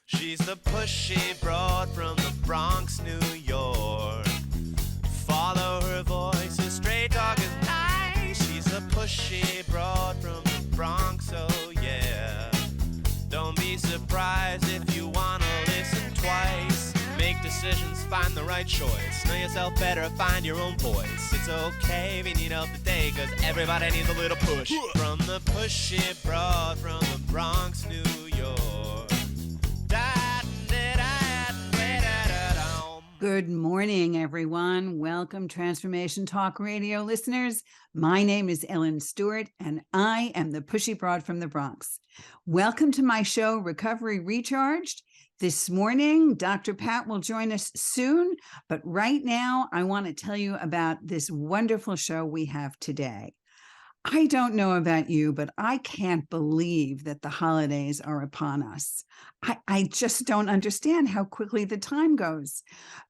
She's the pushy broad from the Bronx, New York. Follow her voice, a straight dog is nice. She's a pushy broad from the Bronx, oh yeah. Don't be surprised if you wanna listen twice. Make decisions, find the right choice. Know yourself better, find your own voice. It's okay if you need help today, cause everybody needs a little push. From the pushy broad from the Bronx, New York. Good morning, everyone. Welcome, Transformation Talk Radio listeners. My name is Ellen Stewart, and I am the Pushy Broad from the Bronx. Welcome to my show, Recovery Recharged. This morning, Dr. Pat will join us soon, but right now, I want to tell you about this wonderful show we have today. I don't know about you, but I can't believe that the holidays are upon us. I just don't understand how quickly the time goes.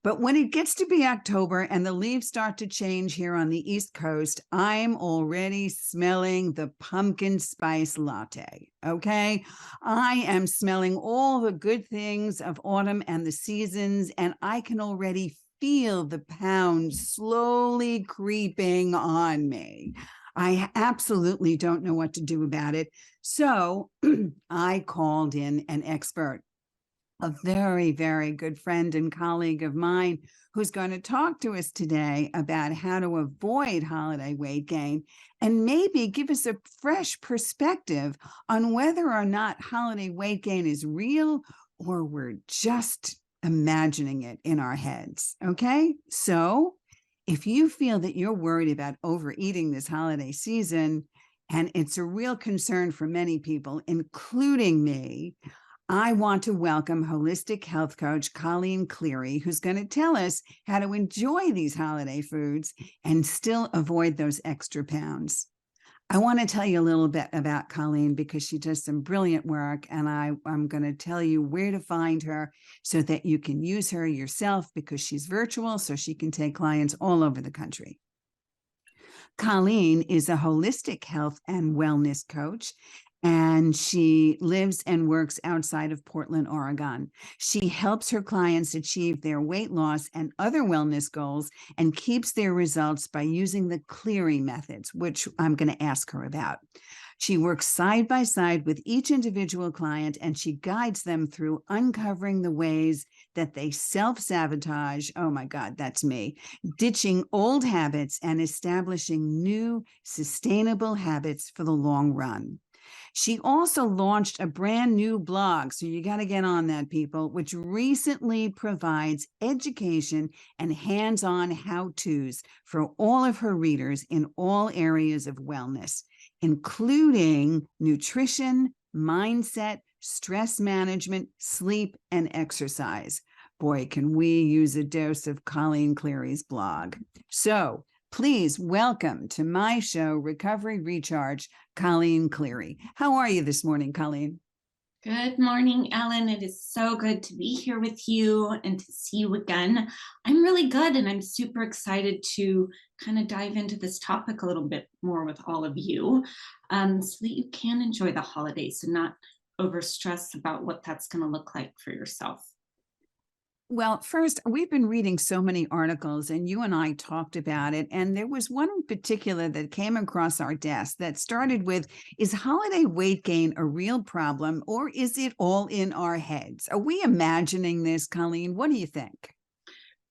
But when it gets to be October and the leaves start to change here on the East Coast, I'm already smelling the pumpkin spice latte, okay? I am smelling all the good things of autumn and the seasons, and I can already feel the pounds slowly creeping on me. I absolutely don't know what to do about it. So I called in an expert, a very, very good friend and colleague of mine, who's going to talk to us today about how to avoid holiday weight gain and maybe give us a fresh perspective on whether or not holiday weight gain is real or we're just imagining it in our heads. Okay, so if you feel that you're worried about overeating this holiday season, and it's a real concern for many people, including me, I want to welcome holistic health coach Colleen Cleary, who's going to tell us how to enjoy these holiday foods and still avoid those extra pounds. I want to tell you a little bit about Colleen because she does some brilliant work, and I'm going to tell you where to find her so that you can use her yourself because she's virtual, so she can take clients all over the country. Colleen is a holistic health and wellness coach, and she lives and works outside of Portland, Oregon. She helps her clients achieve their weight loss and other wellness goals and keeps their results by using the Cleary methods, which I'm going to ask her about. She works side by side with each individual client, and she guides them through uncovering the ways that they self-sabotage, oh my God, that's me, ditching old habits and establishing new sustainable habits for the long run. She also launched a brand new blog, so you got to get on that, people, which recently provides education and hands-on how-tos for all of her readers in all areas of wellness, including nutrition, mindset, stress management, sleep, and exercise. Boy, can we use a dose of Colleen Cleary's blog. So please welcome to my show, Recovery Recharge, Colleen Cleary. How are you this morning, Colleen? Good morning, Ellen. It is so good to be here with you and to see you again. I'm really good, and I'm super excited to kind of dive into this topic a little bit more with all of you so that you can enjoy the holidays and not overstress about what that's going to look like for yourself. Well, first, we've been reading so many articles, and you and I talked about it. And there was one in particular that came across our desk that started with, is holiday weight gain a real problem, or is it all in our heads? Are we imagining this, Colleen? What do you think?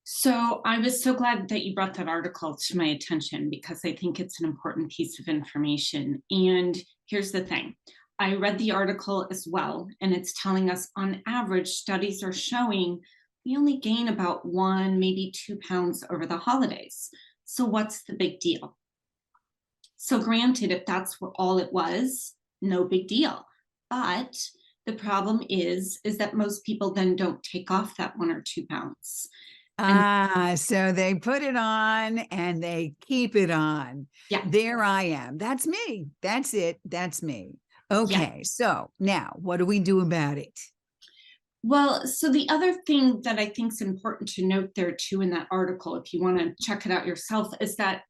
So I was so glad that you brought that article to my attention because I think it's an important piece of information. And here's the thing. I read the article as well, and it's telling us on average, studies are showing we only gain about 1, maybe 2 pounds over the holidays. So what's the big deal? So granted, if that's all it was, no big deal. But the problem is that most people then don't take off that 1 or 2 pounds. So they put it on and they keep it on. Yeah. There I am. That's me. That's it. That's me. Okay. Yeah. So now what do we do about it? Well, so the other thing that I think is important to note there too in that article, if you want to check it out yourself, is that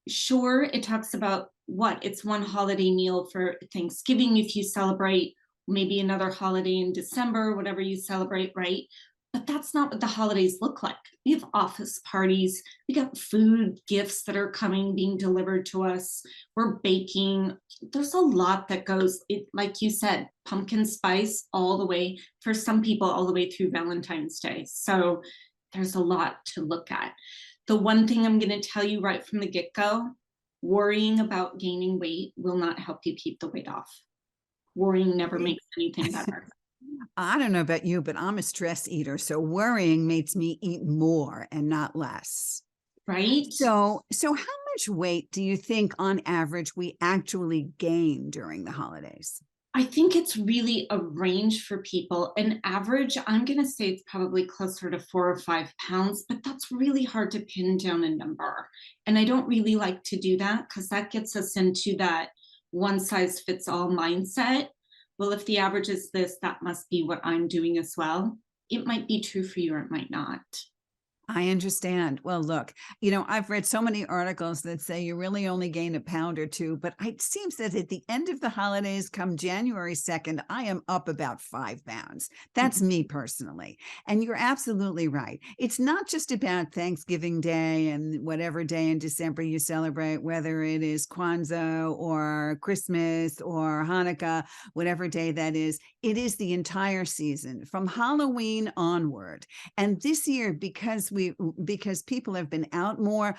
sure, it talks about what it's one holiday meal for Thanksgiving if you celebrate, maybe another holiday in December, whatever you celebrate, right? But that's not what the holidays look like. We have office parties, we got food gifts that are coming, being delivered to us. We're baking. There's a lot that goes, like you said, pumpkin spice all the way, for some people, all the way through Valentine's Day. So there's a lot to look at. The one thing I'm going to tell you right from the get-go, worrying about gaining weight will not help you keep the weight off. Worrying never makes anything better. I don't know about you, but I'm a stress eater. So worrying makes me eat more and not less. Right? So how much weight do you think on average we actually gain during the holidays? I think it's really a range for people. An average, I'm going to say it's probably closer to 4 or 5 pounds, but that's really hard to pin down a number. And I don't really like to do that because that gets us into that one size fits all mindset. Well, if the average is this, that must be what I'm doing as well. It might be true for you or it might not. I understand. Well, look, I've read so many articles that say you really only gain a pound or two, but it seems that at the end of the holidays, come January 2nd, I am up about 5 pounds. That's me personally. And you're absolutely right. It's not just about Thanksgiving Day and whatever day in December you celebrate, whether it is Kwanzaa or Christmas or Hanukkah, whatever day that is. It is the entire season from Halloween onward. And this year, because people have been out more,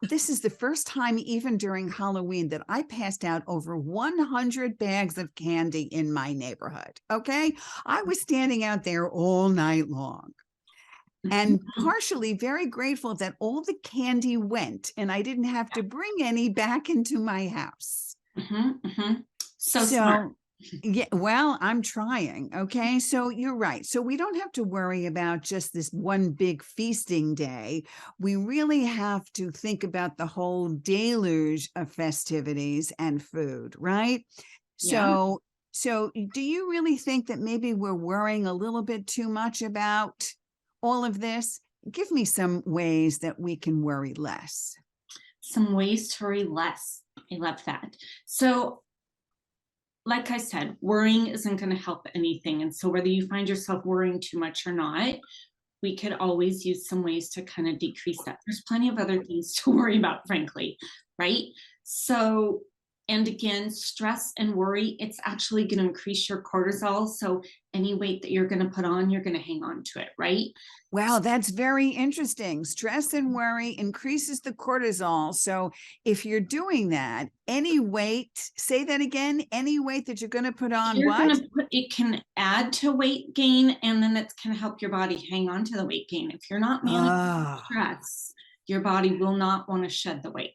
this is the first time even during Halloween that I passed out over 100 bags of candy in my neighborhood. Okay. I was standing out there all night long. And partially very grateful that all the candy went and I didn't have to bring any back into my house. So smart. Yeah, well, I'm trying. Okay. So you're right. So we don't have to worry about just this one big feasting day. We really have to think about the whole deluge of festivities and food, right? Yeah. So do you really think that maybe we're worrying a little bit too much about all of this? Give me some ways that we can worry less. Some ways to worry less. I love that. So like I said, worrying isn't going to help anything. And so whether you find yourself worrying too much or not, we could always use some ways to kind of decrease that. There's plenty of other things to worry about, frankly, right? So, and again, stress and worry, it's actually going to increase your cortisol. So any weight that you're going to put on, you're going to hang on to it, right? Wow, that's very interesting. Stress and worry increases the cortisol. So if you're doing that, any weight, say that again, any weight that you're going to put on, You're what? it can add to weight gain, and then it's going to help your body hang on to the weight gain. If you're not managing stress, your body will not want to shed the weight.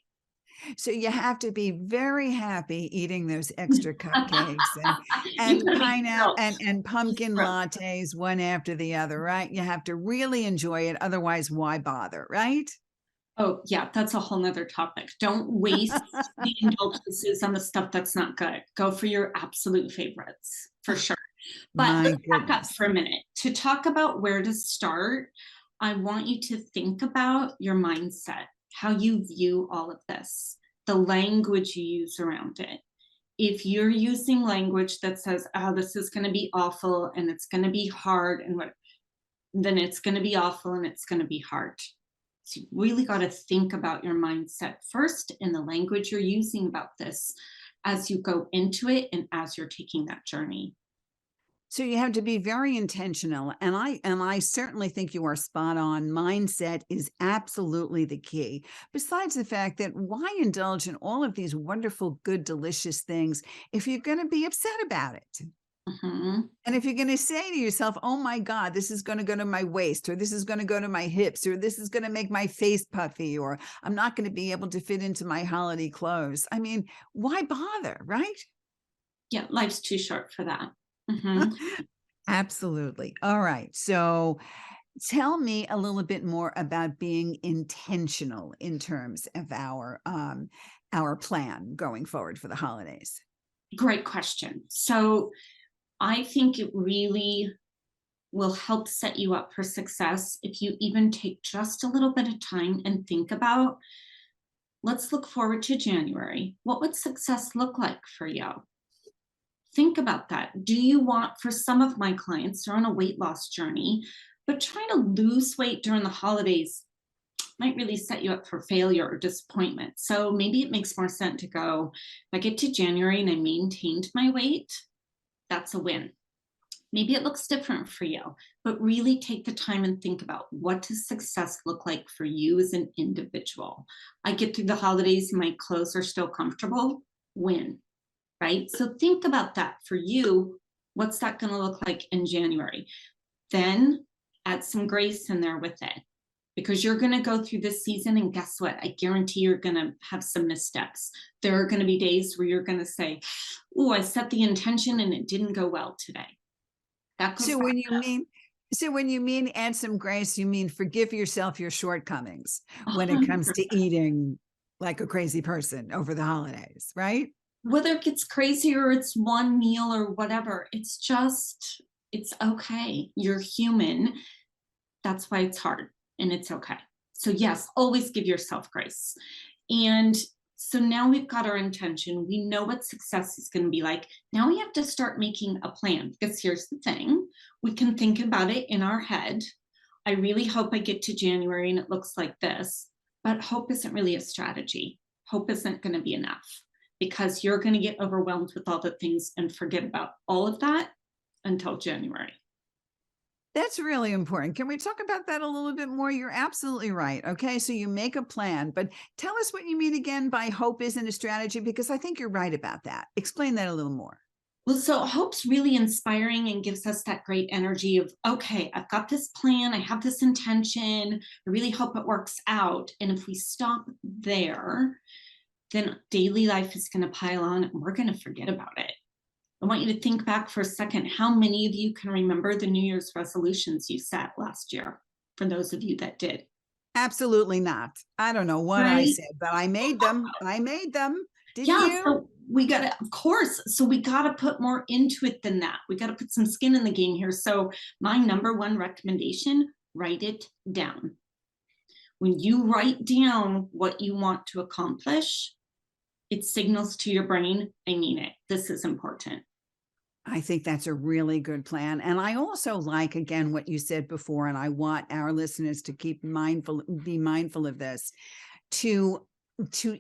So you have to be very happy eating those extra cupcakes and You pineapple and pumpkin lattes one after the other, right? You have to really enjoy it. Otherwise, why bother, right? Oh, yeah, that's a whole nother topic. Don't waste the indulgences on the stuff that's not good. Go for your absolute favorites, for sure. But let's back up for a minute. To talk about where to start, I want you to think about your mindset, how you view all of this, the language you use around it. If you're using language that says, oh, this is going to be awful and it's going to be hard, and what, then it's going to be awful and it's going to be hard. So you really got to think about your mindset first and the language you're using about this as you go into it and as you're taking that journey. So you have to be very intentional. And I certainly think you are spot on. Mindset is absolutely the key. Besides the fact that why indulge in all of these wonderful, good, delicious things if you're going to be upset about it? And if you're going to say to yourself, oh my God, this is going to go to my waist, or this is going to go to my hips, or this is going to make my face puffy, or I'm not going to be able to fit into my holiday clothes. I mean, why bother, right? Yeah, life's too short for that. Absolutely. All right. So tell me a little bit more about being intentional in terms of our plan going forward for the holidays. Great question. So I think it really will help set you up for success if you even take just a little bit of time and think about, let's look forward to January. What would success look like for you? Think about that. Do you want, for some of my clients, they're on a weight loss journey, but trying to lose weight during the holidays might really set you up for failure or disappointment. So maybe it makes more sense to go, if I get to January and I maintained my weight, that's a win. Maybe it looks different for you, but really take the time and think about, what does success look like for you as an individual? I get through the holidays and my clothes are still comfortable, win, right? So think about that for you. What's that going to look like in January? Then add some grace in there with it, because you're going to go through this season, and guess what? I guarantee you're going to have some missteps. There are going to be days where you're going to say, oh, I set the intention and it didn't go well today. So when you mean add some grace, you mean forgive yourself your shortcomings when it comes to eating like a crazy person over the holidays, right? Whether it gets crazy or it's one meal or whatever, it's okay. You're human. That's why it's hard, and it's okay. So yes, always give yourself grace. And so now we've got our intention. We know what success is going to be like. Now we have to start making a plan, because here's the thing. We can think about it in our head. I really hope I get to January and it looks like this. But hope isn't really a strategy. Hope isn't going to be enough, because you're going to get overwhelmed with all the things and forget about all of that until January. That's really important. Can we talk about that a little bit more? You're absolutely right. Okay. So you make a plan, but tell us what you mean again by hope isn't a strategy, because I think you're right about that. Explain that a little more. Well, so hope's really inspiring and gives us that great energy of, okay, I've got this plan, I have this intention, I really hope it works out. And if we stop there, then daily life is going to pile on and we're going to forget about it. I want you to think back for a second. How many of you can remember the New Year's resolutions you set last year? For those of you that did. Absolutely not. I don't know what I said, but I made them. Did you? So we got to, of course. So we got to put more into it than that. We got to put some skin in the game here. So my number one recommendation, write it down. When you write down what you want to accomplish, it signals to your brain, I mean it. This is important. I think that's a really good plan. And I also like, again, what you said before, and I want our listeners to be mindful of this, to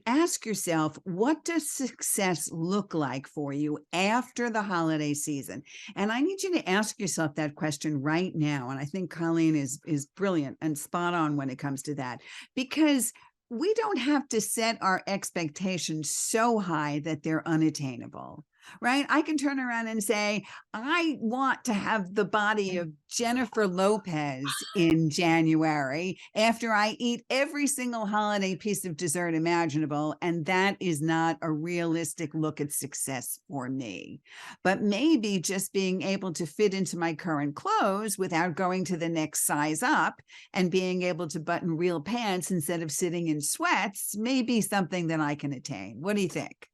ask yourself, what does success look like for you after the holiday season? And I need you to ask yourself that question right now. And I think Colleen is brilliant and spot on when it comes to that, because we don't have to set our expectations so high that they're unattainable. Right? I can turn around and say, I want to have the body of Jennifer Lopez in January after I eat every single holiday piece of dessert imaginable. And that is not a realistic look at success for me. But maybe just being able to fit into my current clothes without going to the next size up and being able to button real pants instead of sitting in sweats may be something that I can attain. What do you think?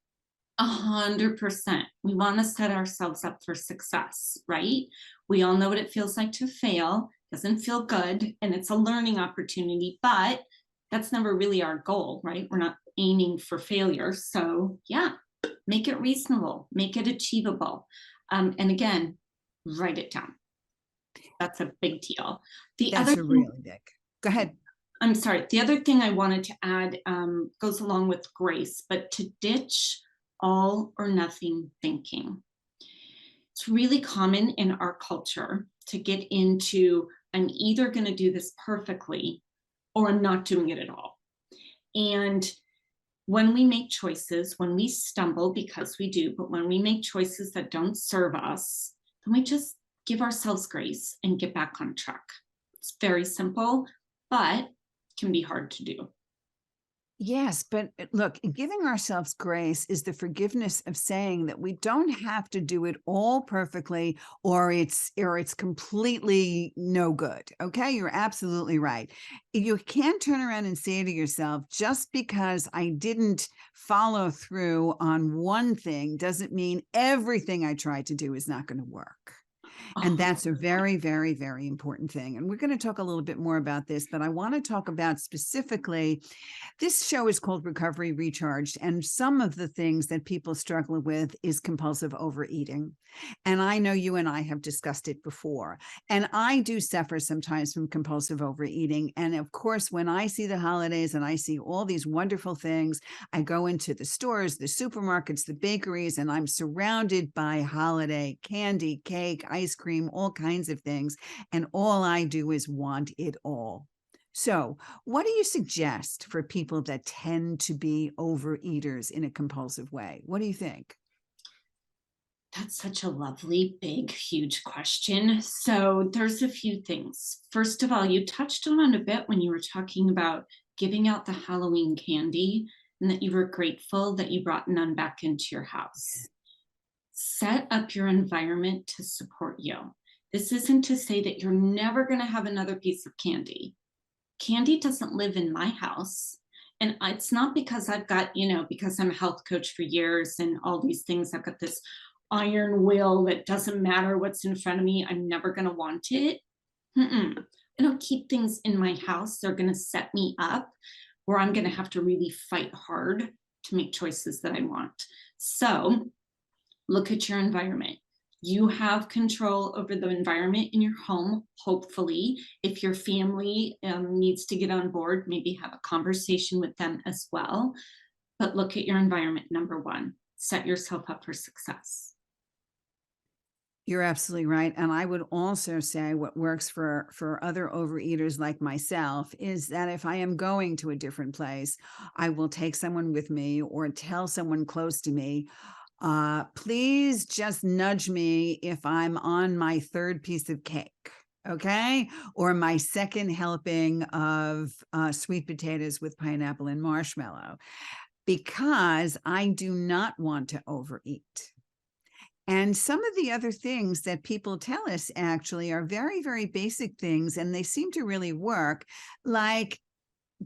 100%. We want to set ourselves up for success, right? We all know what it feels like to fail. It doesn't feel good, and it's a learning opportunity, but that's never really our goal, right? We're not aiming for failure. So yeah, make it reasonable, make it achievable. And again, write it down. That's a big deal. That's really big. Go ahead. I'm sorry. The other thing I wanted to add goes along with grace, but to ditch all or nothing thinking. It's really common in our culture to get into, I'm either going to do this perfectly or I'm not doing it at all. And when we make choices, when we stumble, because we do, but when we make choices that don't serve us, then we just give ourselves grace and get back on track. It's very simple, but can be hard to do. Yes, but look, giving ourselves grace is the forgiveness of saying that we don't have to do it all perfectly, or it's completely no good. Okay, you're absolutely right. You can't turn around and say to yourself, just because I didn't follow through on one thing doesn't mean everything I tried to do is not going to work. And Oh, that's a very, very, very important thing. And we're going to talk a little bit more about this, but I want to talk about specifically, this show is called Recovery Recharged. And some of the things that people struggle with is compulsive overeating. And I know you and I have discussed it before. And I do suffer sometimes from compulsive overeating. And of course, when I see the holidays and I see all these wonderful things, I go into the stores, the supermarkets, the bakeries, and I'm surrounded by holiday candy, cake, ice cream, all kinds of things. And all I do is want it all. So, what do you suggest for people that tend to be overeaters in a compulsive way? What do you think? that's such a lovely, big, huge question. So there's a few things. First of all, you touched on it a bit when you were talking about giving out the Halloween candy and that you were grateful that you brought none back into your house. Set up your environment to support you. This isn't to say that you're never going to have another piece of candy. Candy doesn't live in my house. And it's not because I've got, because I'm a health coach for years and all these things, I've got this iron will that doesn't matter what's in front of me. I'm never going to want it. I don't keep things in my house. They're going to set me up where I'm going to have to really fight hard to make choices that I want. So look at your environment. You have control over the environment in your home, hopefully. If your family needs to get on board, maybe have a conversation with them as well. But look at your environment, number one. Set yourself up for success. You're absolutely right. And I would also say what works for other overeaters like myself is that if I am going to a different place, I will take someone with me or tell someone close to me, please just nudge me if I'm on my third piece of cake. Okay. Or my second helping of sweet potatoes with pineapple and marshmallow, because I do not want to overeat. And some of the other things that people tell us actually are very, very basic things, and they seem to really work, like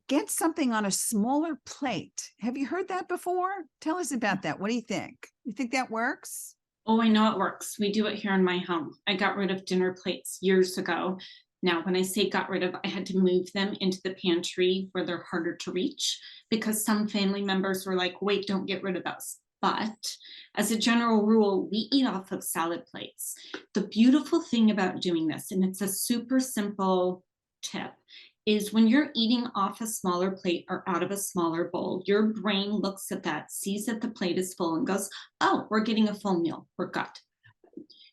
get something on a smaller plate. Have you heard that before? Tell us about that. What do you think? You think that works? Oh, I know it works. We do it here in my home. I got rid of dinner plates years ago. Now, when I say got rid of, I had to move them into the pantry where they're harder to reach because some family members were like, wait, don't get rid of those. But as a general rule, we eat off of salad plates. The beautiful thing about doing this, and it's a super simple tip, is when you're eating off a smaller plate or out of a smaller bowl, your brain looks at that, sees that the plate is full and goes, oh, we're getting a full meal, we're good.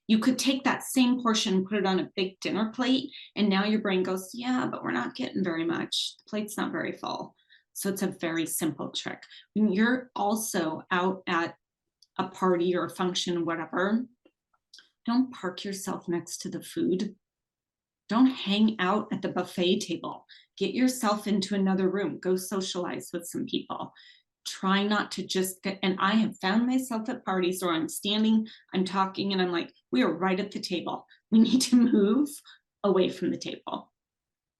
You could take that same portion and put it on a big dinner plate, and now your brain goes, yeah, but we're not getting very much. The plate's not very full. So it's a very simple trick. When you're also out at a party or a function, whatever, don't park yourself next to the food. Don't hang out at the buffet table. Get yourself into another room. Go socialize with some people. Try not to just get, and I have found myself at parties where I'm standing, I'm talking, and I'm like, we are right at the table. We need to move away from the table.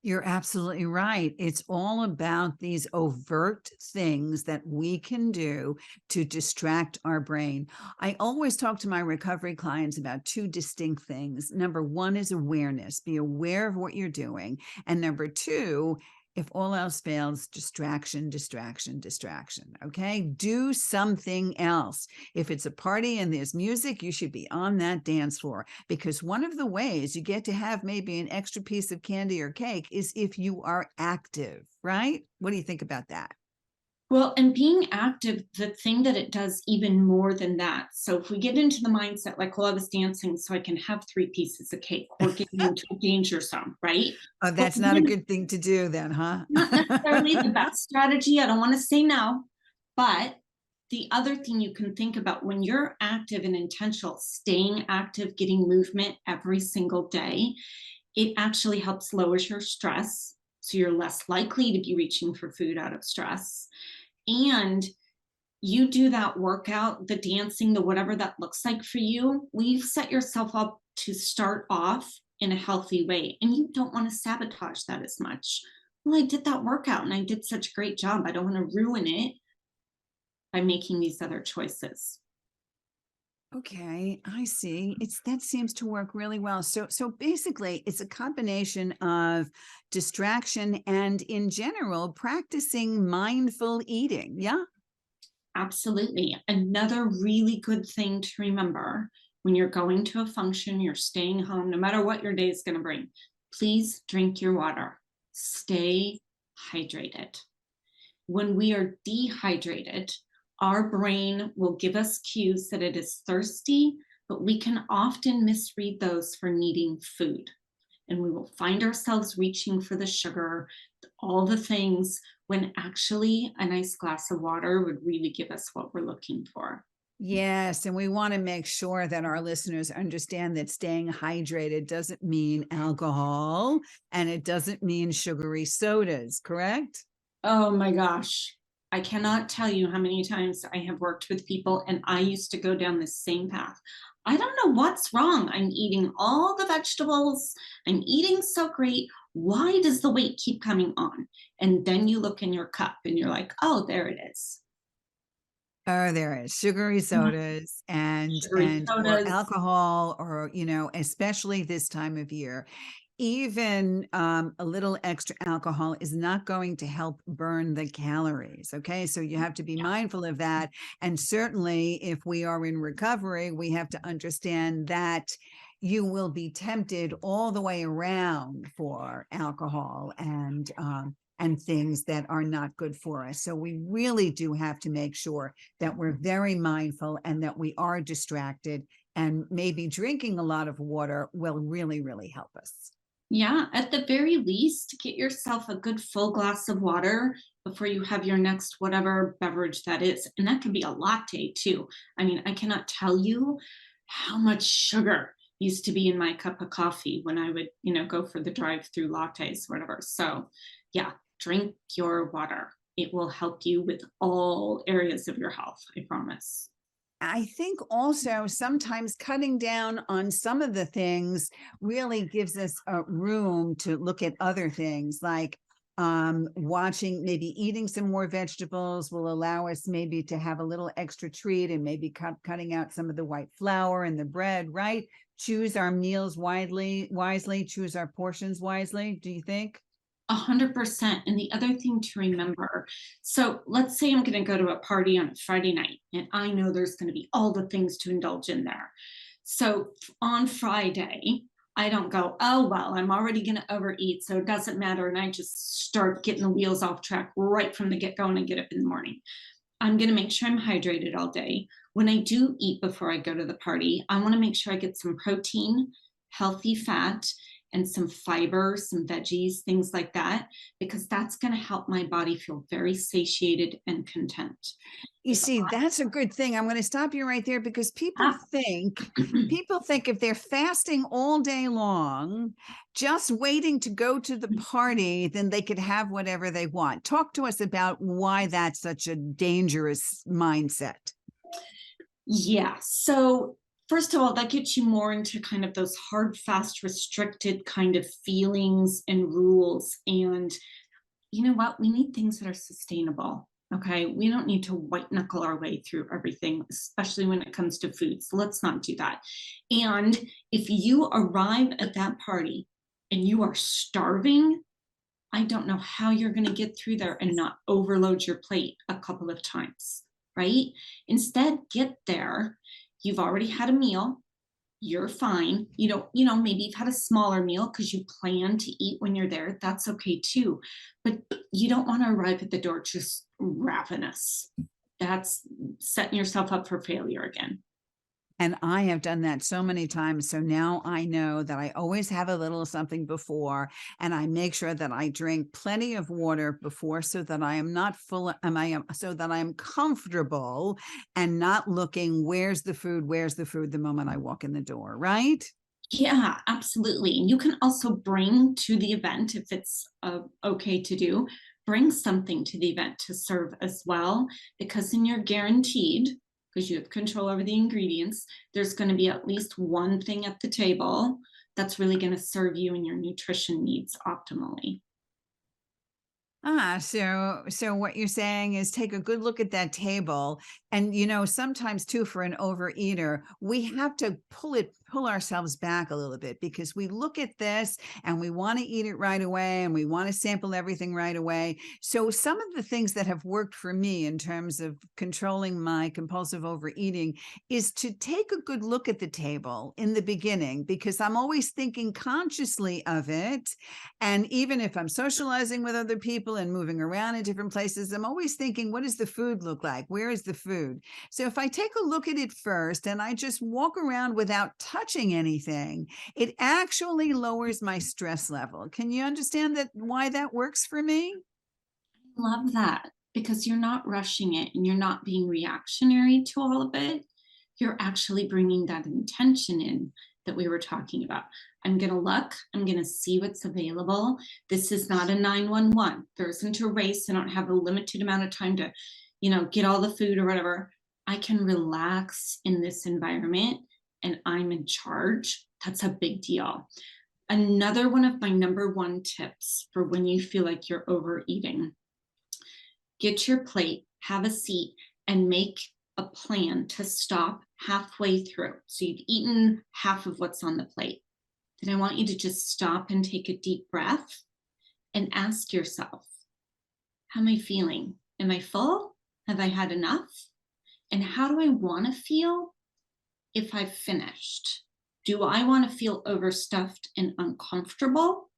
You're absolutely right. It's all about these overt things that we can do to distract our brain. I always talk to my recovery clients about two distinct things. Number one is awareness. Be aware of what you're doing. And number two, if all else fails, distraction, distraction, distraction. Okay. Do something else. If it's a party and there's music, you should be on that dance floor, because one of the ways you get to have maybe an extra piece of candy or cake is if you are active, right? What do you think about that? Well, and being active, the thing that it does even more than that. So if we get into the mindset, like, well, I was dancing so I can have 3 pieces of cake, we're getting into a danger zone, right? Oh, But that's not a good thing to do then, huh? not necessarily the best strategy. I don't want to say no, but the other thing you can think about when you're active and intentional, staying active, getting movement every single day, it actually helps lower your stress. So you're less likely to be reaching for food out of stress. And you do that workout, the dancing, the whatever that looks like for you, we've set yourself up to start off in a healthy way. And you don't want to sabotage that as much. Well, I did that workout and I did such a great job. I don't want to ruin it by making these other choices. Okay, I see. That seems to work really well. So basically it's a combination of distraction and in general practicing mindful eating. Yeah. Absolutely. Another really good thing to remember when you're going to a function, you're staying home, no matter what your day is going to bring, please drink your water. Stay hydrated. When we are dehydrated, our brain will give us cues that it is thirsty, but we can often misread those for needing food. And we will find ourselves reaching for the sugar, all the things, when actually a nice glass of water would really give us what we're looking for. Yes, and we want to make sure that our listeners understand that staying hydrated doesn't mean alcohol and it doesn't mean sugary sodas, correct? Oh my gosh. I cannot tell you how many times I have worked with people and I used to go down this same path. I don't know what's wrong. I'm eating all the vegetables. I'm eating so great. Why does the weight keep coming on? And then you look in your cup and you're like, oh, there it is. Oh, there is sugary Mhm. sodas and Sugary or sodas. alcohol or, especially this time of year. Even a little extra alcohol is not going to help burn the calories. Okay. So you have to be Yeah. mindful of that. And certainly, if we are in recovery, we have to understand that you will be tempted all the way around for alcohol and things that are not good for us. So we really do have to make sure that we're very mindful and that we are distracted, and maybe drinking a lot of water will really, really help us. Yeah, at the very least, get yourself a good full glass of water before you have your next whatever beverage that is. And that can be a latte too. I mean, I cannot tell you how much sugar used to be in my cup of coffee when I would, go for the drive-through lattes, whatever. So, yeah, drink your water. It will help you with all areas of your health, I promise. I think also sometimes cutting down on some of the things really gives us a room to look at other things, like watching, maybe eating some more vegetables will allow us maybe to have a little extra treat, and maybe cutting out some of the white flour and the bread, right? Choose our meals wisely, choose our portions wisely. Do you think? 100%. And the other thing to remember, so let's say I'm going to go to a party on a Friday night, and I know there's going to be all the things to indulge in there. So on Friday, I don't go, oh, well, I'm already going to overeat, so it doesn't matter. And I just start getting the wheels off track right from the get go and I get up in the morning. I'm going to make sure I'm hydrated all day. When I do eat before I go to the party, I want to make sure I get some protein, healthy fat, and some fiber, some veggies, things like that, because that's going to help my body feel very satiated and content. You If see, that's a good thing. I'm going to stop you right there because people I, think people think if they're fasting all day long, just waiting to go to the party, then they could have whatever they want. Talk to us about why that's such a dangerous mindset. yeah. So first of all, that gets you more into kind of those hard, fast, restricted kind of feelings and rules. And you know what? We need things that are sustainable. Okay. We don't need to white knuckle our way through everything, especially when it comes to food. So let's not do that. And if you arrive at that party and you are starving, I don't know how you're going to get through there and not overload your plate a couple of times, right? Instead, get there. You've already had a meal. You're fine. Maybe you've had a smaller meal because you plan to eat when you're there. That's okay too. But you don't want to arrive at the door just ravenous. That's setting yourself up for failure again. And I have done that so many times. So now I know that I always have a little something before, and I make sure that I drink plenty of water before, so that I am not full, so that I am comfortable and not looking, where's the food the moment I walk in the door, right? Yeah, absolutely. And you can also bring to the event, if it's okay to do, bring something to the event to serve as well, because then you're guaranteed, because you have control over the ingredients, there's going to be at least one thing at the table that's really going to serve you and your nutrition needs optimally. So what you're saying is take a good look at that table. And sometimes too, for an overeater, we have to pull ourselves back a little bit, because we look at this and we want to eat it right away and we want to sample everything right away. So some of the things that have worked for me in terms of controlling my compulsive overeating is to take a good look at the table in the beginning, because I'm always thinking consciously of it. And even if I'm socializing with other people and moving around in different places, I'm always thinking, what does the food look like? Where is the food? So if I take a look at it first and I just walk around without touching anything, it actually lowers my stress level. Can you understand why that works for me? Love that, because you're not rushing it and you're not being reactionary to all of it. You're actually bringing that intention in that we were talking about. I'm going to look, I'm going to see what's available. This is not a 911. There isn't a race. I don't have a limited amount of time to, get all the food or whatever. I can relax in this environment and I'm in charge. That's a big deal. Another one of my number one tips for when you feel like you're overeating: get your plate, have a seat, and make a plan to stop halfway through. So you've eaten half of what's on the plate. Then I want you to just stop and take a deep breath and ask yourself, how am I feeling? Am I full? Have I had enough? And how do I want to feel if I've finished? Do I want to feel overstuffed and uncomfortable?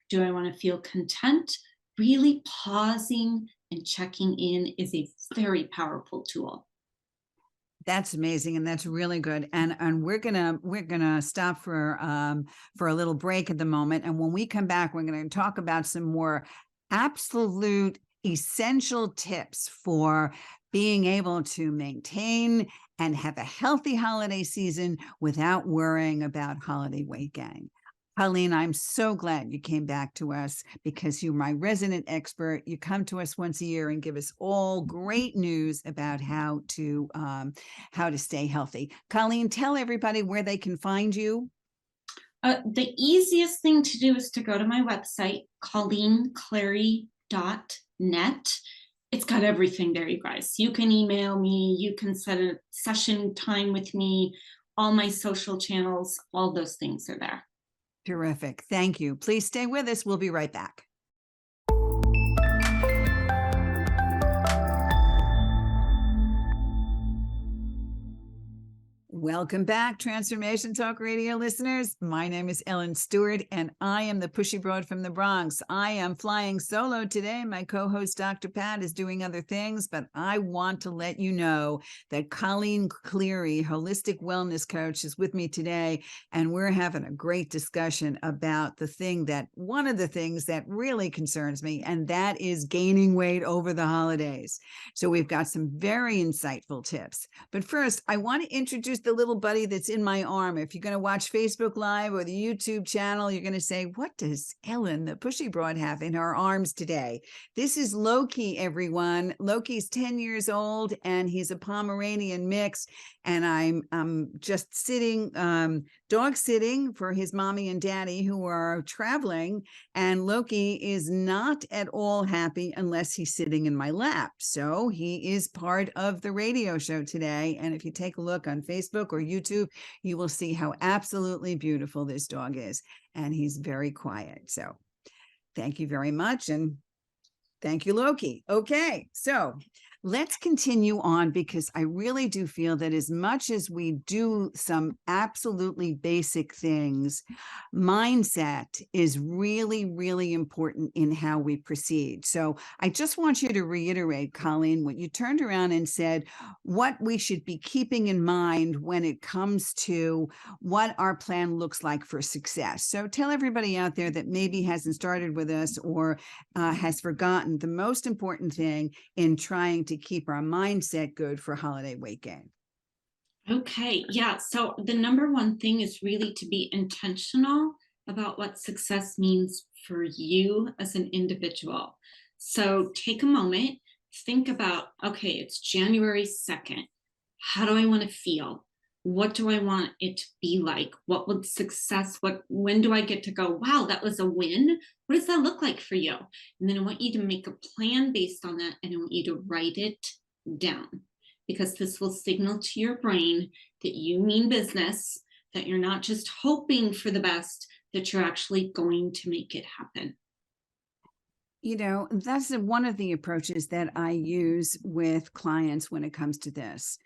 Do I want to feel content? Really pausing and checking in is a very powerful tool. That's amazing, and that's really good. And we're gonna stop for a little break at the moment. And when we come back, we're gonna talk about some more absolute essential tips for being able to maintain and have a healthy holiday season without worrying about holiday weight gain. Colleen, I'm so glad you came back to us, because you're my resident expert. You come to us once a year and give us all great news about how to stay healthy. Colleen, tell everybody where they can find you. The easiest thing to do is to go to my website, ColleenCleary.net. It's got everything there, you guys. You can email me, you can set a session time with me, all my social channels, all those things are there. Terrific. Thank you. Please stay with us. We'll be right back. Welcome back, Transformation Talk Radio listeners. My name is Ellen Stewart, and I am the Pushy Broad from the Bronx. I am flying solo today. My co-host, Dr. Pat, is doing other things, but I want to let you know that Colleen Cleary, holistic wellness coach, is with me today, and we're having a great discussion about one of the things that really concerns me, and that is gaining weight over the holidays. So we've got some very insightful tips. But first, I want to introduce the little buddy that's in my arm. If you're going to watch Facebook Live or the YouTube channel, you're going to say, what does Ellen, the Pushy Broad, have in her arms today? This is Loki, everyone. Loki's 10 years old, and he's a Pomeranian mix. And I'm just sitting, dog sitting for his mommy and daddy who are traveling. And Loki is not at all happy unless he's sitting in my lap. So he is part of the radio show today. And if you take a look on Facebook or YouTube, you will see how absolutely beautiful this dog is. And he's very quiet. So thank you very much. And thank you, Loki. Okay, so let's continue on, because I really do feel that as much as we do some absolutely basic things, mindset is really, really important in how we proceed. So I just want you to reiterate, Colleen, what you turned around and said, what we should be keeping in mind when it comes to what our plan looks like for success. So tell everybody out there that maybe hasn't started with us or has forgotten the most important thing in trying to keep our mindset good for holiday weight gain. Okay, yeah. So the number one thing is really to be intentional about what success means for you as an individual. So take a moment, think about, okay, it's January 2nd. How do I want to feel? What do I want it to be like? What would success, when do I get to go, wow, that was a win? What does that look like for you? And then I want you to make a plan based on that, and I want you to write it down, because this will signal to your brain that you mean business, that you're not just hoping for the best, that you're actually going to make it happen. That's one of the approaches that I use with clients when it comes to this.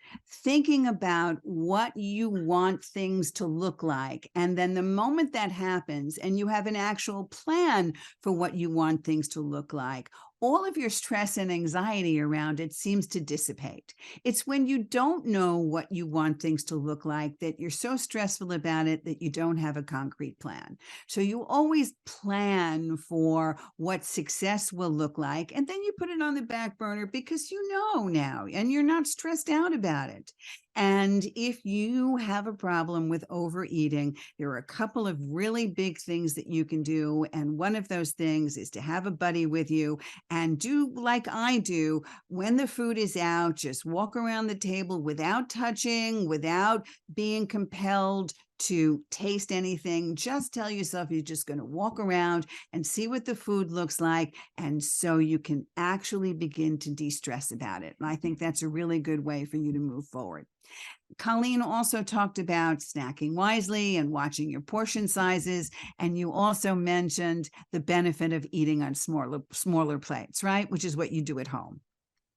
Thinking about what you want things to look like. And then the moment that happens and you have an actual plan for what you want things to look like, all of your stress and anxiety around it seems to dissipate. It's when you don't know what you want things to look like that you're so stressful about it that you don't have a concrete plan. So you always plan for what success will look like, and then you put it on the back burner because you know now, and you're not stressed out about it. And if you have a problem with overeating, there are a couple of really big things that you can do. And one of those things is to have a buddy with you and do like I do. When the food is out, just walk around the table without touching, without being compelled to taste anything. Just tell yourself you're just going to walk around and see what the food looks like. And so you can actually begin to de-stress about it. And I think that's a really good way for you to move forward. Colleen also talked about snacking wisely and watching your portion sizes. And you also mentioned the benefit of eating on smaller plates, right? Which is what you do at home.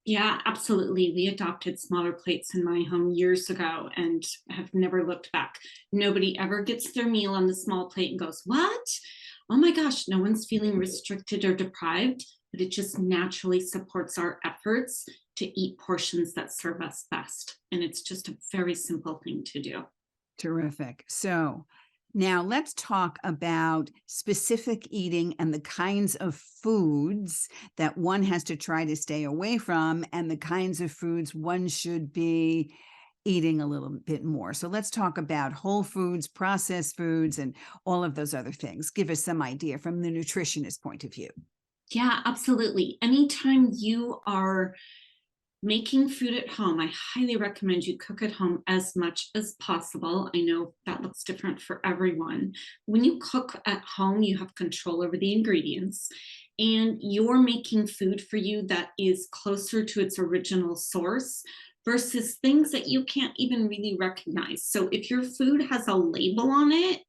Yeah, absolutely. We adopted smaller plates in my home years ago and have never looked back. Nobody ever gets their meal on the small plate and goes, what? Oh my gosh, no one's feeling restricted or deprived, but it just naturally supports our efforts to eat portions that serve us best. And it's just a very simple thing to do. Terrific. So now let's talk about specific eating and the kinds of foods that one has to try to stay away from and the kinds of foods one should be eating a little bit more. So let's talk about whole foods, processed foods, and all of those other things. Give us some idea from the nutritionist point of view. Yeah, absolutely. Anytime you are making food at home, I highly recommend you cook at home as much as possible. I know that looks different for everyone. When you cook at home, you have control over the ingredients, and you're making food for you that is closer to its original source versus things that you can't even really recognize. So if your food has a label on it,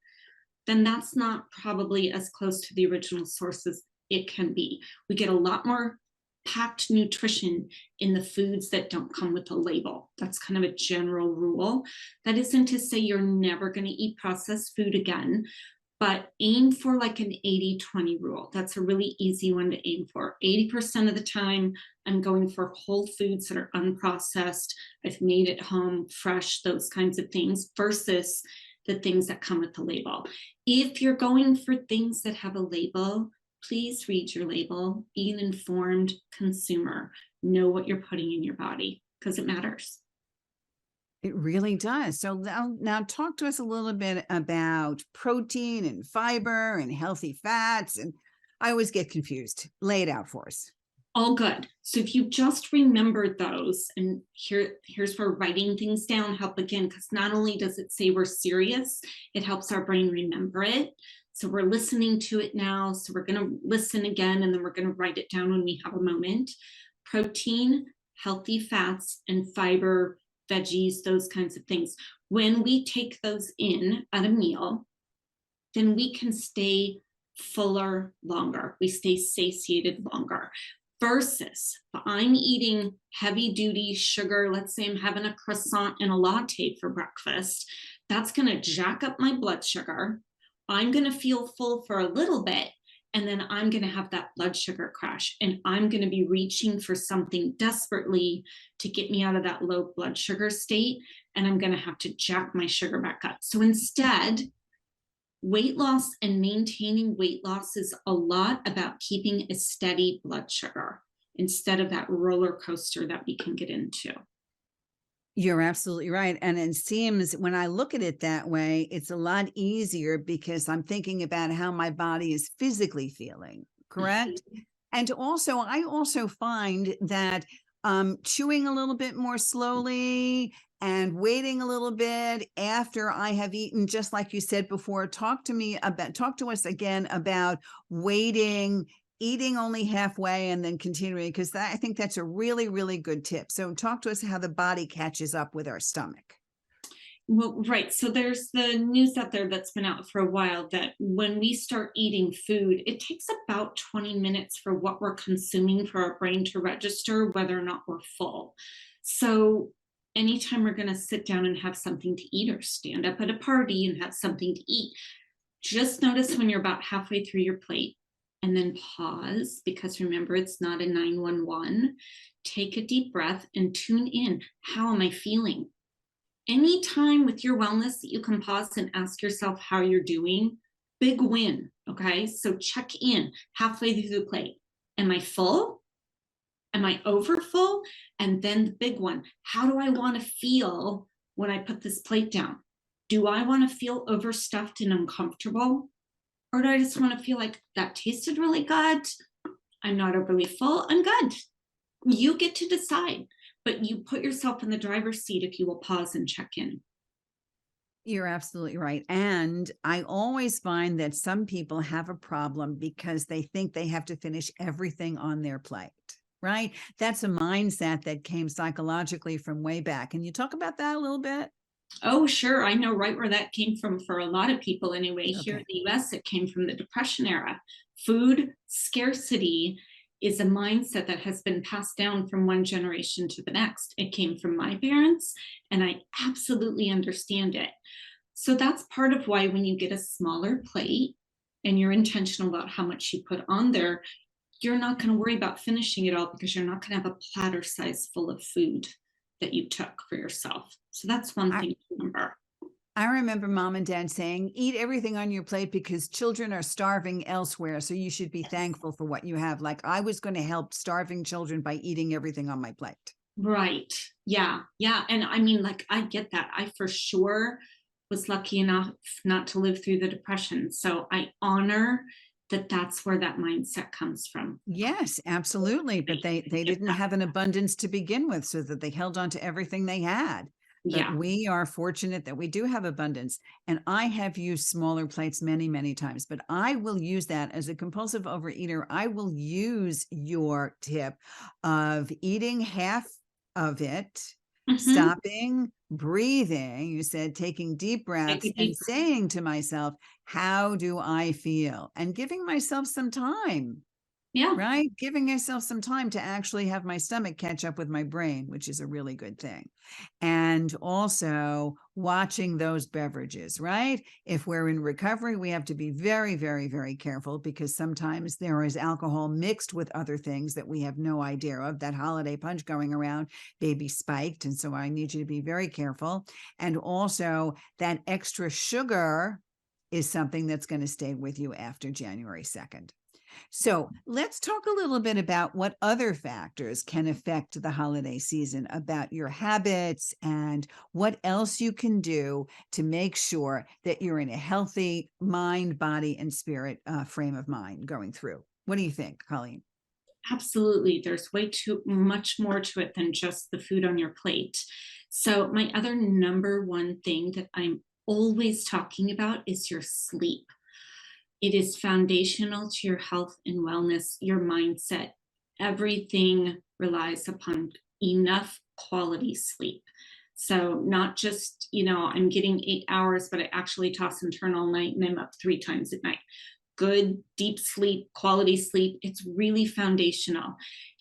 then that's not probably as close to the original source as it can be. We get a lot more packed nutrition in the foods that don't come with a label. That's kind of a general rule. That isn't to say you're never going to eat processed food again, but aim for like an 80-20 rule. That's a really easy one to aim for. 80% of the time, I'm going for whole foods that are unprocessed, I've made at home, fresh, those kinds of things, versus the things that come with the label. If you're going for things that have a label, please read your label, be an informed consumer, know what you're putting in your body, because it matters. It really does. So now talk to us a little bit about protein and fiber and healthy fats. And I always get confused. Lay it out for us. All good. So if you just remembered those, and here's where writing things down help again, because not only does it say we're serious, it helps our brain remember it. So we're listening to it now. So we're going to listen again, and then we're going to write it down when we have a moment. Protein, healthy fats, and fiber, veggies, those kinds of things. When we take those in at a meal, then we can stay fuller longer. We stay satiated longer. Versus if I'm eating heavy duty sugar, let's say I'm having a croissant and a latte for breakfast, that's going to jack up my blood sugar. I'm going to feel full for a little bit, and then I'm going to have that blood sugar crash, and I'm going to be reaching for something desperately to get me out of that low blood sugar state, and I'm going to have to jack my sugar back up. So instead, weight loss and maintaining weight loss is a lot about keeping a steady blood sugar instead of that roller coaster that we can get into. You're absolutely right. And it seems when I look at it that way, it's a lot easier because I'm thinking about how my body is physically feeling, correct? And also, I also find that chewing a little bit more slowly and waiting a little bit after I have eaten, just like you said before. Talk to us again about waiting, eating only halfway and then continuing, because I think that's a really, really good tip. So talk to us how the body catches up with our stomach. Well, right. So there's the news out there that's been out for a while that when we start eating food, it takes about 20 minutes for what we're consuming for our brain to register whether or not we're full. So anytime we're going to sit down and have something to eat or stand up at a party and have something to eat, just notice when you're about halfway through your plate and then pause, because remember, it's not a 911. Take a deep breath and tune in. How am I feeling? Anytime with your wellness that you can pause and ask yourself how you're doing, big win. Okay. So check in halfway through the plate. Am I full? Am I over full? And then the big one, how do I want to feel when I put this plate down? Do I want to feel overstuffed and uncomfortable? Or do I just want to feel like that tasted really good? I'm not overly full. I'm good. You get to decide, but you put yourself in the driver's seat if you will pause and check in. You're absolutely right. And I always find that some people have a problem because they think they have to finish everything on their plate, right? That's a mindset that came psychologically from way back. Can you talk about that a little bit? Oh, sure. I know right where that came from for a lot of people anyway. Here in Okay. the US, it came from the Depression era. Food scarcity is a mindset that has been passed down from one generation to the next. It came from my parents, and I absolutely understand it. So that's part of why when you get a smaller plate and you're intentional about how much you put on there, you're not going to worry about finishing it all because you're not going to have a platter size full of food that you took for yourself. So that's one thing to remember. I remember mom and dad saying, eat everything on your plate because children are starving elsewhere. So you should be thankful for what you have. Like I was going to help starving children by eating everything on my plate. Right. Yeah. Yeah. And I mean, like, I get that. I for sure was lucky enough not to live through the Depression. So I honor that that's where that mindset comes from. Yes, absolutely. But they didn't have an abundance to begin with, so that they held on to everything they had. But Yeah. we are fortunate that we do have abundance. And I have used smaller plates many, many times, but I will use that as a compulsive overeater. I will use your tip of eating half of it, Mhm. stopping, breathing. You said taking deep Take breaths a and deep breath. saying to myself, how do I feel? And giving myself some time. Yeah. Right? Giving yourself some time to actually have my stomach catch up with my brain, which is a really good thing. And also watching those beverages, right? If we're in recovery, we have to be very, very, very careful because sometimes there is alcohol mixed with other things that we have no idea of. That holiday punch going around, baby spiked. And so I need you to be very careful. And also that extra sugar is something that's going to stay with you after January 2nd. So let's talk a little bit about what other factors can affect the holiday season, about your habits and what else you can do to make sure that you're in a healthy mind, body, and spirit frame of mind going through. What do you think, Colleen? Absolutely. There's way too much more to it than just the food on your plate. So my other number one thing that I'm always talking about is your sleep. It is foundational to your health and wellness, your mindset. Everything relies upon enough quality sleep. So, not just, I'm getting 8 hours, but I actually toss and turn all night and I'm up 3 times at night. Good, deep sleep, quality sleep, it's really foundational.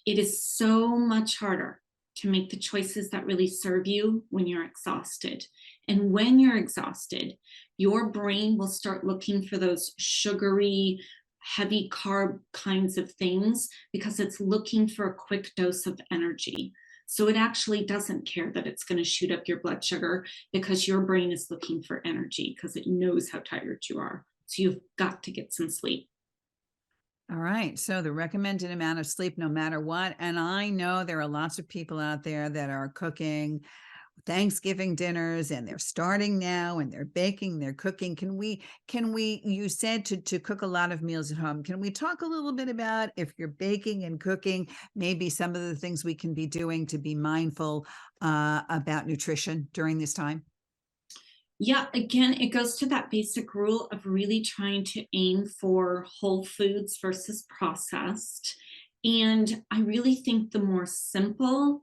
It is so much harder to make the choices that really serve you when you're exhausted. And when you're exhausted, your brain will start looking for those sugary, heavy carb kinds of things because it's looking for a quick dose of energy. So it actually doesn't care that it's going to shoot up your blood sugar because your brain is looking for energy because it knows how tired you are. So you've got to get some sleep. All right. So the recommended amount of sleep, no matter what. And I know there are lots of people out there that are cooking Thanksgiving dinners, and they're starting now, and they're baking, they're cooking. You said to cook a lot of meals at home. Can we talk a little bit about, if you're baking and cooking, maybe some of the things we can be doing to be mindful about nutrition during this time? Yeah, again, it goes to that basic rule of really trying to aim for whole foods versus processed. And I really think the more simple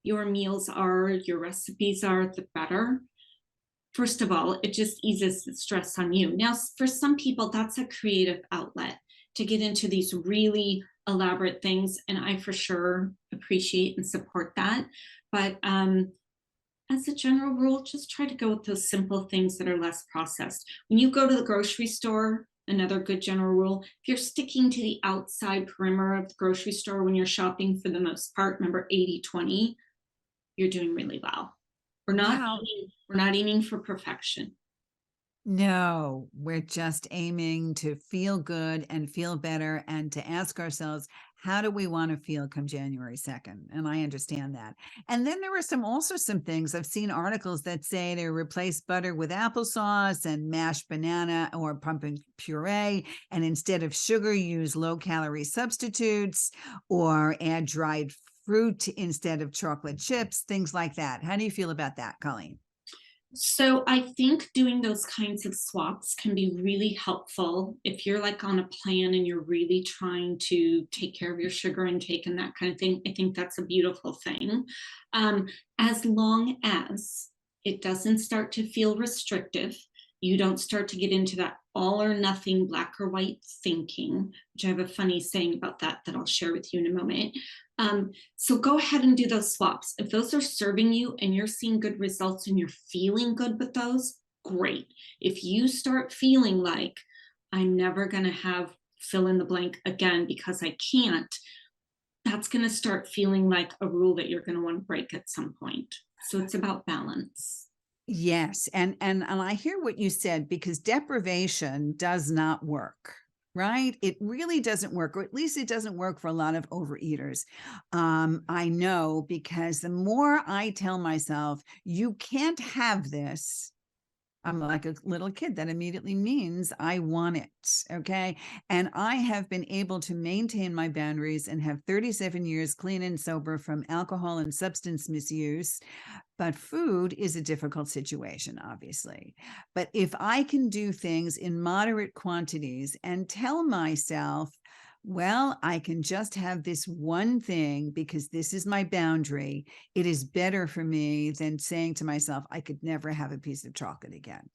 your meals are, your recipes are, the better. First of all, it just eases the stress on you. Now, for some people, that's a creative outlet to get into these really elaborate things. And I for sure appreciate and support that. But as a general rule, just try to go with those simple things that are less processed. When you go to the grocery store, another good general rule, if you're sticking to the outside perimeter of the grocery store when you're shopping for the most part, remember 80-20, you're doing really well. Wow. We're not aiming for perfection. No, we're just aiming to feel good and feel better, and to ask ourselves, how do we want to feel come January 2nd? And I understand that. And then there are also some things, I've seen articles that say to replace butter with applesauce and mashed banana or pumpkin puree. And instead of sugar, use low calorie substitutes, or add dried fruit instead of chocolate chips, things like that. How do you feel about that, Colleen? So I think doing those kinds of swaps can be really helpful if you're like on a plan and you're really trying to take care of your sugar intake and that kind of thing. I think that's a beautiful thing. Um, as long as it doesn't start to feel restrictive, you don't start to get into that all or nothing, black or white thinking, which I have a funny saying about that I'll share with you in a moment. So go ahead and do those swaps. If those are serving you and you're seeing good results and you're feeling good with those, great. If you start feeling like I'm never going to have fill in the blank again because I can't, that's going to start feeling like a rule that you're going to want to break at some point. So it's about balance. Yes, and I hear what you said, because deprivation does not work, right? It really doesn't work, or at least it doesn't work for a lot of overeaters. I know, because the more I tell myself, you can't have this, I'm like a little kid. That immediately means I want it. Okay. And I have been able to maintain my boundaries and have 37 years clean and sober from alcohol and substance misuse. But food is a difficult situation, obviously. But if I can do things in moderate quantities and tell myself, well, I can just have this one thing because this is my boundary, it is better for me than saying to myself, I could never have a piece of chocolate again.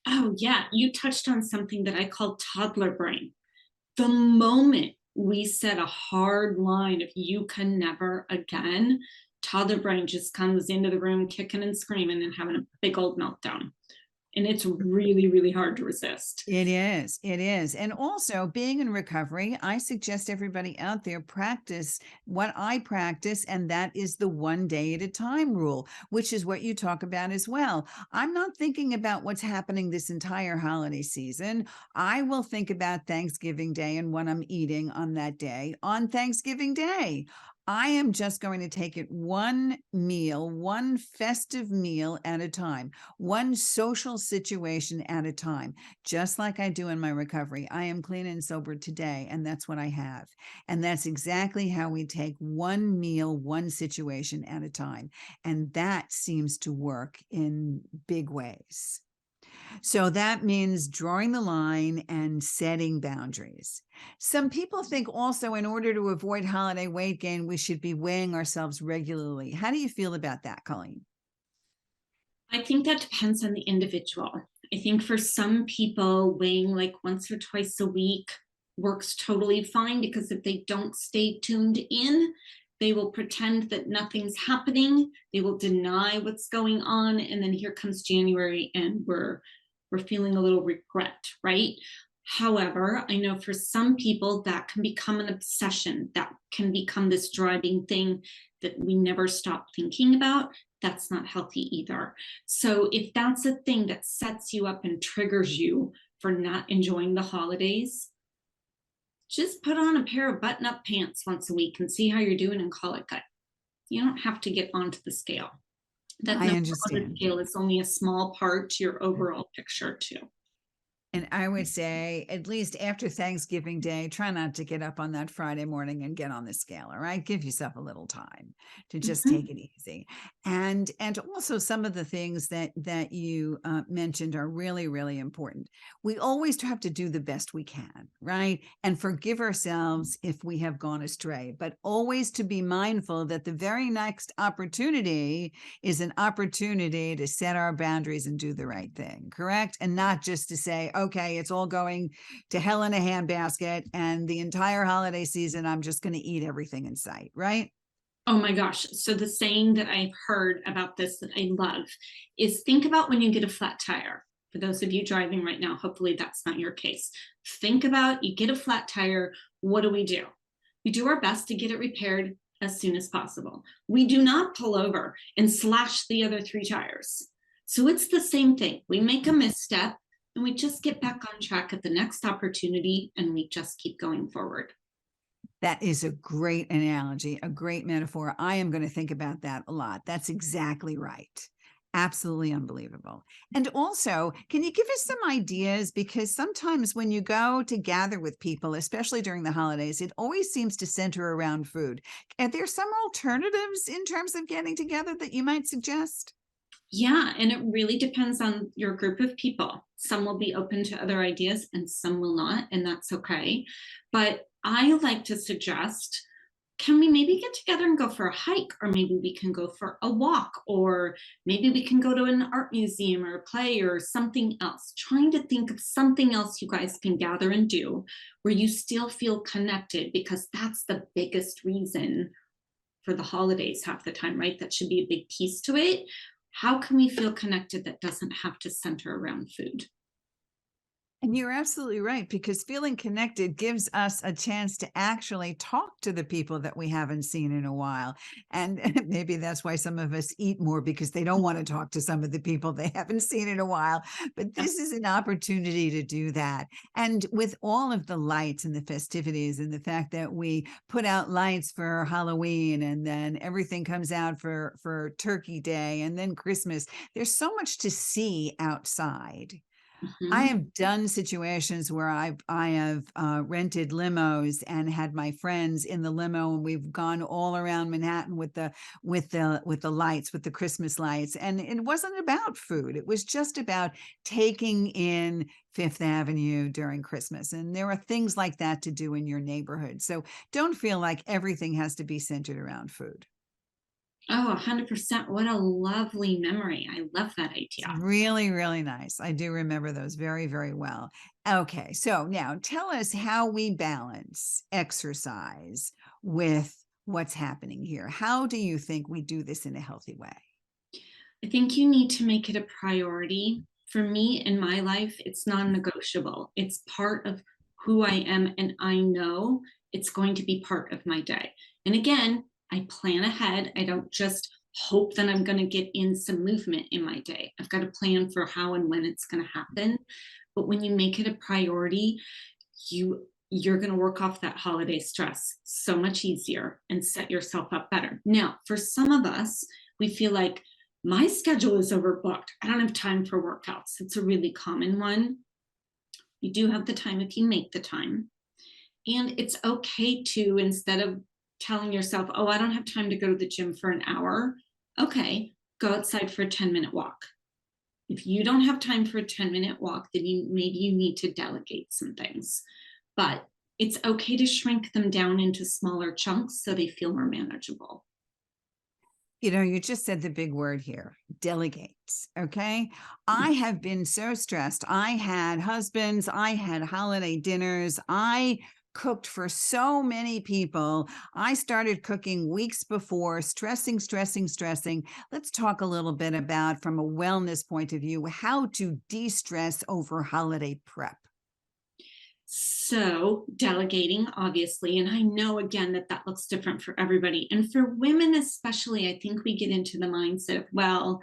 Oh, yeah. You touched on something that I call toddler brain. The moment we set a hard line of you can never again, toddler brain just comes into the room kicking and screaming and having a big old meltdown. And it's really, really hard to resist. It is. It is. And also, being in recovery, I suggest everybody out there practice what I practice, and that is the 1 day at a time rule, which is what you talk about as well. I'm not thinking about what's happening this entire holiday season. I will think about Thanksgiving Day and what I'm eating on that day on Thanksgiving Day. I am just going to take it one meal, one festive meal at a time, one social situation at a time, just like I do in my recovery. I am clean and sober today, and that's what I have. And that's exactly how we take one meal, one situation at a time. And that seems to work in big ways. So that means drawing the line and setting boundaries. Some people think also, in order to avoid holiday weight gain, we should be weighing ourselves regularly. How do you feel about that, Colleen? I think that depends on the individual. I think for some people, weighing like once or twice a week works totally fine, because if they don't stay tuned in, they will pretend that nothing's happening. They will deny what's going on. And then here comes January and we're feeling a little regret, right? However, I know for some people that can become an obsession, that can become this driving thing that we never stop thinking about. That's not healthy either. So if that's a thing that sets you up and triggers you for not enjoying the holidays, just put on a pair of button-up pants once a week and see how you're doing and call it good. You don't have to get onto the scale. That I number on the understand. scale is only a small part to your overall picture too. And I would say, at least after Thanksgiving Day, try not to get up on that Friday morning and get on the scale. All right. Give yourself a little time to just Mhm. take it easy. And also some of the things that you mentioned are really, really important. We always have to do the best we can, right? And forgive ourselves if we have gone astray, but always to be mindful that the very next opportunity is an opportunity to set our boundaries and do the right thing, correct? And not just to say, okay, it's all going to hell in a handbasket and the entire holiday season, I'm just going to eat everything in sight, right? Oh my gosh. So the saying that I've heard about this that I love is think about when you get a flat tire. For those of you driving right now, hopefully that's not your case. Think about you get a flat tire. What do? We do our best to get it repaired as soon as possible. We do not pull over and slash the other 3 tires. So it's the same thing. We make a misstep and we just get back on track at the next opportunity and we just keep going forward. That is a great analogy, a great metaphor. I am going to think about that a lot. That's exactly right. Absolutely unbelievable. And also, can you give us some ideas? Because sometimes when you go to gather with people, especially during the holidays, it always seems to center around food. Are there some alternatives in terms of getting together that you might suggest? Yeah, and it really depends on your group of people. Some will be open to other ideas and some will not, and that's okay. But I like to suggest, can we maybe get together and go for a hike, or maybe we can go for a walk, or maybe we can go to an art museum or a play or something else? Trying to think of something else you guys can gather and do where you still feel connected, because that's the biggest reason for the holidays half the time, right? That should be a big piece to it. How can we feel connected that doesn't have to center around food? And you're absolutely right, because feeling connected gives us a chance to actually talk to the people that we haven't seen in a while. And maybe that's why some of us eat more, because they don't want to talk to some of the people they haven't seen in a while. But Yeah. this is an opportunity to do that. And with all of the lights and the festivities and the fact that we put out lights for Halloween and then everything comes out for Turkey Day and then Christmas, there's so much to see outside. I Mhm. have done situations where I have rented limos and had my friends in the limo, and we've gone all around Manhattan with the lights, with the Christmas lights. And it wasn't about food. It was just about taking in Fifth Avenue during Christmas. And there are things like that to do in your neighborhood. So don't feel like everything has to be centered around food. Oh, 100%. What a lovely memory. I love that It's idea. really, really nice. I do remember those very, very well. Okay, so now tell us how we balance exercise with what's happening here. How do you think we do this in a healthy way? I think you need to make it a priority. For me in my life, it's non negotiable. It's part of who I am, and I know it's going to be part of my day. And again, I plan ahead. I don't just hope that I'm going to get in some movement in my day. I've got a plan for how and when it's going to happen. But when you make it a priority, you're going to work off that holiday stress so much easier and set yourself up better. Now, for some of us, we feel like my schedule is overbooked. I don't have time for workouts. It's a really common one. You do have the time if you make the time. And it's okay to, instead of telling yourself, oh, I don't have time to go to the gym for an hour, okay, go outside for a 10-minute walk. If you don't have time for a 10-minute walk, then maybe you need to delegate some things. But it's okay to shrink them down into smaller chunks so they feel more manageable. You know, you just said the big word here, delegate. Okay. I have been so stressed. I had husbands, I had holiday dinners. I cooked for so many people. I started cooking weeks before, stressing, stressing, stressing. Let's talk a little bit about, from a wellness point of view, how to de-stress over holiday prep. So, delegating, obviously, and I know again that that looks different for everybody. And for women, especially, I think we get into the mindset of, well,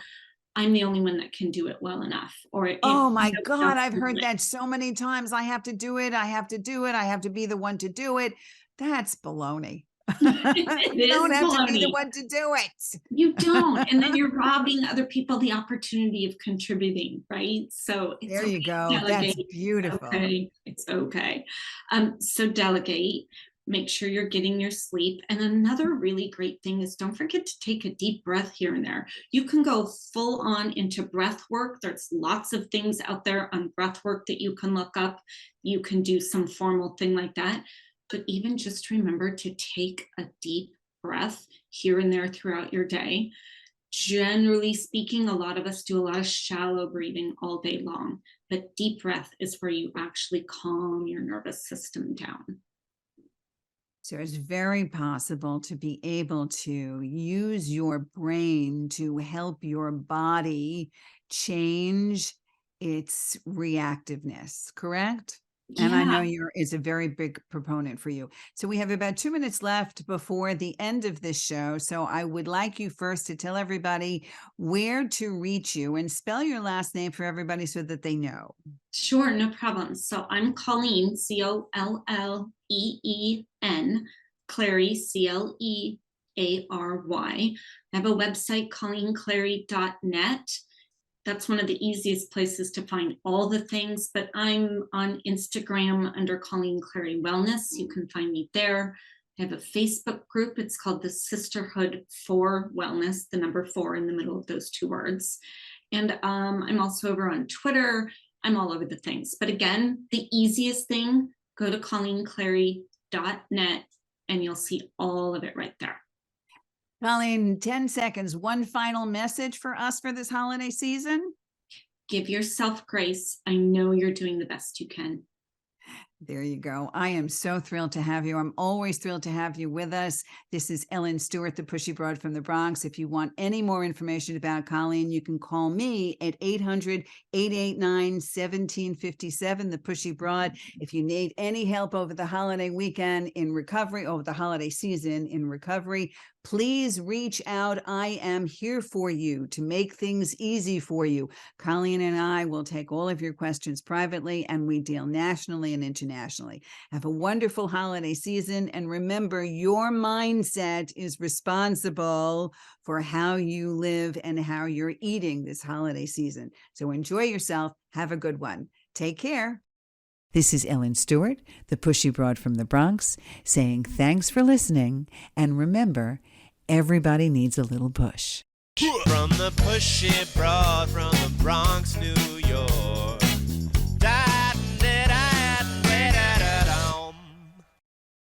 I'm the only one that can do it well enough. Or if Oh my nobody God, else I've can do heard it. that so many times. I have to do it. I have to do it. I have to be the one to do it. That's baloney. It You don't is have to be the baloney. one to do it. You don't. And then you're robbing other people the opportunity of contributing, right? So it's There okay you to go. That's delegate. beautiful. Okay. It's okay. So delegate, make sure you're getting your sleep. And another really great thing is don't forget to take a deep breath here and there. You can go full on into breath work. There's lots of things out there on breath work that you can look up. You can do some formal thing like that. But even just remember to take a deep breath here and there throughout your day. Generally speaking, a lot of us do a lot of shallow breathing all day long, but deep breath is where you actually calm your nervous system down. So it's very possible to be able to use your brain to help your body change its reactiveness, correct? And I know it's a very big proponent for you. So we have about 2 minutes left before the end of this show. So I would like you first to tell everybody where to reach you and spell your last name for everybody so that they know. Sure, no problem. So I'm Colleen, Colleen, Clary, Cleary. I have a website, ColleenCleary.net. That's one of the easiest places to find all the things, but I'm on Instagram under Colleen Cleary Wellness. You can find me there. I have a Facebook group. It's called the Sisterhood for Wellness, the number 4 in the middle of those 2 words. And I'm also over on Twitter. I'm all over the things. But again, the easiest thing, go to ColleenCleary.net and you'll see all of it right there. Colleen, 10 seconds. One final message for us for this holiday season. Give yourself grace. I know you're doing the best you can. There you go. I am so thrilled to have you. I'm always thrilled to have you with us. This is Ellen Stewart, the Pushy Broad from the Bronx. If you want any more information about Colleen, you can call me at 800-889-1757, the Pushy Broad. If you need any help over the holiday weekend in recovery, over the holiday season in recovery, please reach out. I am here for you to make things easy for you. Colleen and I will take all of your questions privately, and we deal nationally and internationally. Have a wonderful holiday season. And remember, your mindset is responsible for how you live and how you're eating this holiday season. So enjoy yourself. Have a good one. Take care. This is Ellen Stewart, the Pushy Broad from the Bronx, saying thanks for listening. And remember, everybody needs a little push. From the Pushy Broad from the Bronx, New